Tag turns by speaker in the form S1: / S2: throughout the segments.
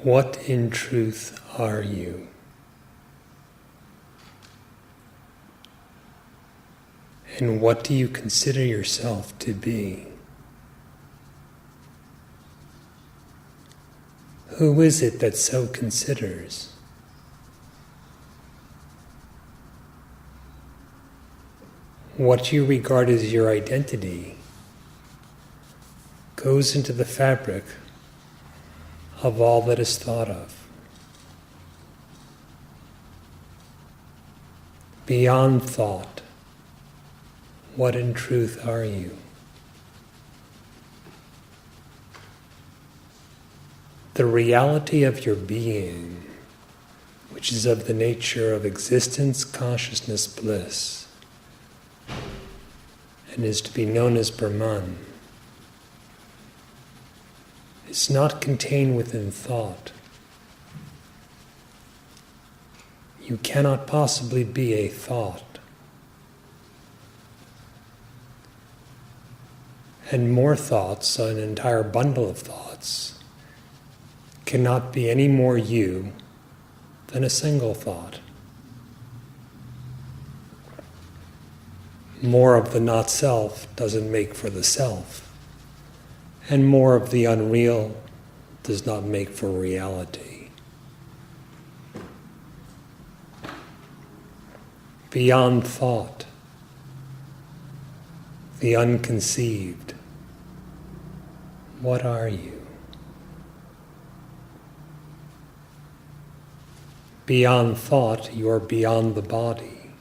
S1: What in truth are you? And what do you consider yourself to be? Who is it that so considers? What you regard as your identity goes into the fabric of all that is thought of. Beyond thought, what in truth are you? The reality of your being, which is of the nature of existence, consciousness, bliss, and is to be known as Brahman, is not contained within thought. You cannot possibly be a thought. And more thoughts, an entire bundle of thoughts, cannot be any more you than a single thought. More of the not self doesn't make for the self, and more of the unreal does not make for reality. Beyond thought, the unconceived, what are you? Beyond thought, you are beyond the body.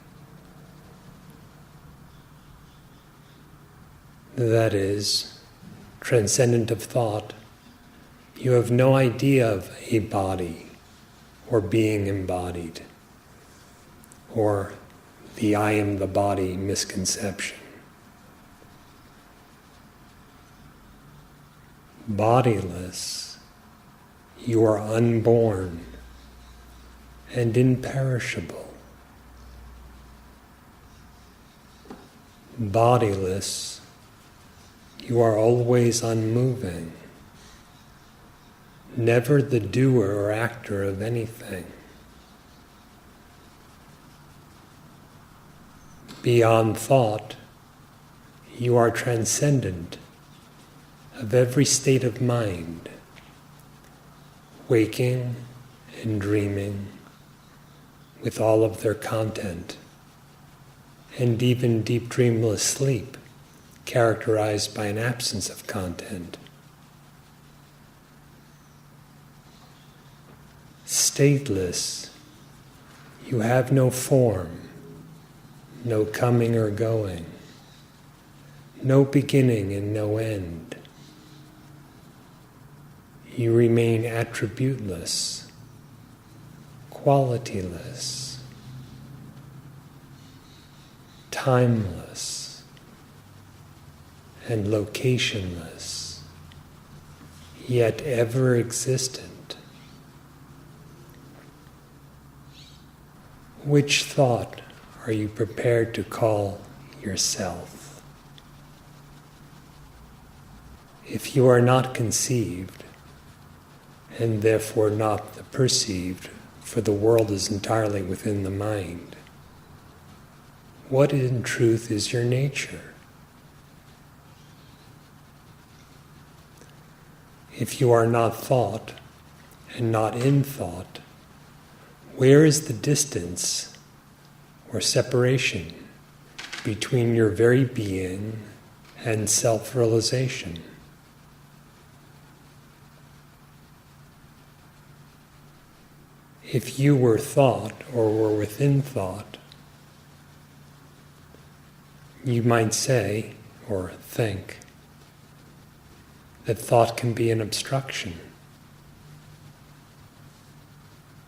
S1: That is, transcendent of thought, you have no idea of a body or being embodied, or the I am the body misconception. Bodiless, you are unborn and imperishable. Bodiless, you are always unmoving, never the doer or actor of anything. Beyond thought, you are transcendent of every state of mind, waking and dreaming with all of their content, and even deep dreamless sleep characterized by an absence of content. Stateless, you have no form, no coming or going, no beginning and no end. You remain attributeless, qualityless, timeless, and locationless, yet ever existent. Which thought are you prepared to call yourself? If you are not conceived, and therefore not the perceived, for the world is entirely within the mind, what in truth is your nature? If you are not thought and not in thought, where is the distance or separation between your very being and self-realization? If you were thought or were within thought, you might say or think that thought can be an obstruction.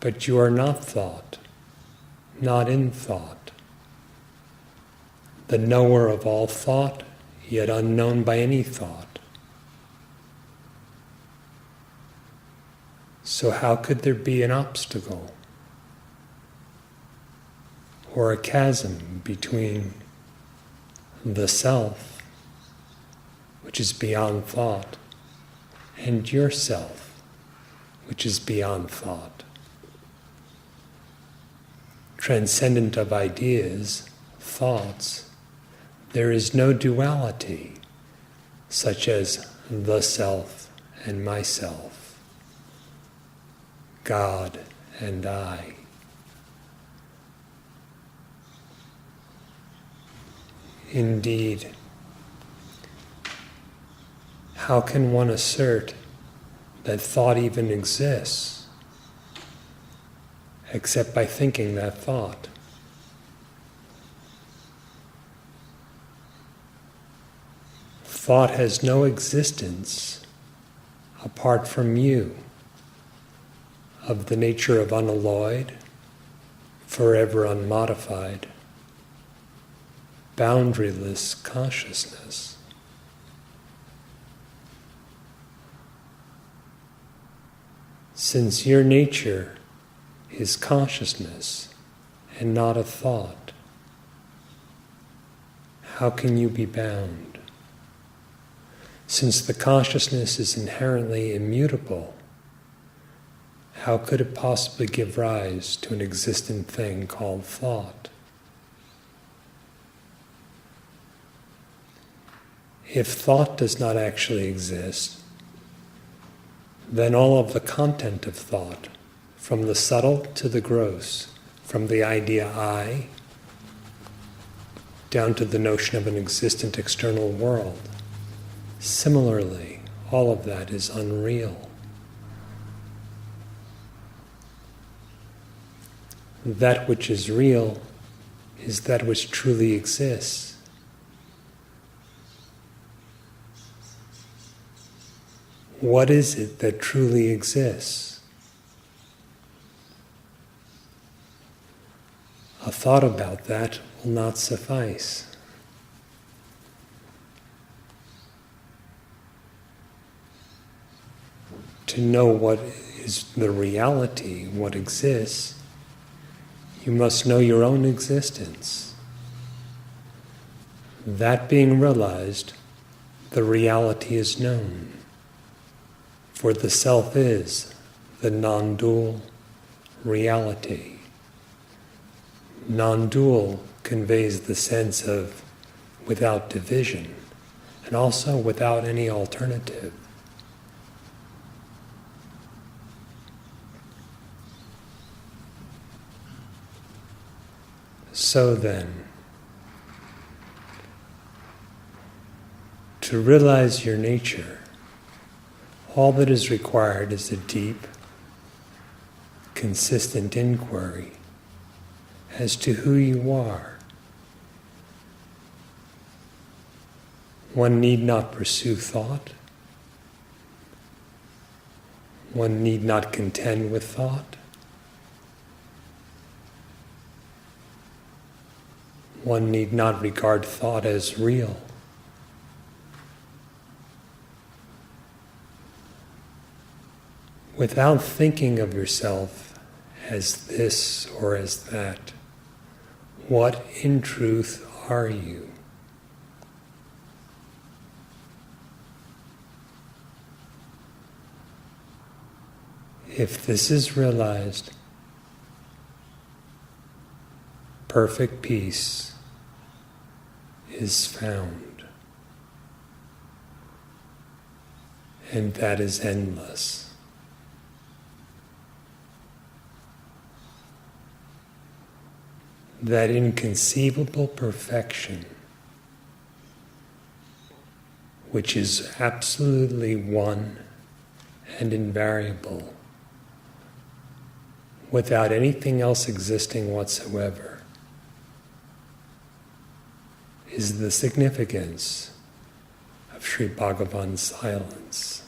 S1: But you are not thought, not in thought, the knower of all thought, yet unknown by any thought. So how could there be an obstacle or a chasm between the self, which is beyond thought, and yourself, which is beyond thought. Transcendent of ideas, thoughts, there is no duality, such as the self and myself, God and I. Indeed, how can one assert that thought even exists except by thinking that thought? Thought has no existence apart from you, of the nature of unalloyed, forever unmodified, boundaryless consciousness. Since your nature is consciousness and not a thought, how can you be bound? Since the consciousness is inherently immutable, how could it possibly give rise to an existent thing called thought? If thought does not actually exist, then all of the content of thought, from the subtle to the gross, from the idea I, down to the notion of an existent external world, similarly, all of that is unreal. That which is real is that which truly exists. What is it that truly exists? A thought about that will not suffice. To know what is the reality, what exists, you must know your own existence. That being realized, the reality is known. For the self is the non-dual reality. Non-dual conveys the sense of without division, and also without any alternative. So then, to realize your nature, all that is required is a deep, consistent inquiry as to who you are. One need not pursue thought. One need not contend with thought. One need not regard thought as real. Without thinking of yourself as this or as that, what in truth are you? If this is realized, perfect peace is found, and that is endless. That inconceivable perfection, which is absolutely one and invariable, without anything else existing whatsoever, is the significance of Sri Bhagavan's silence.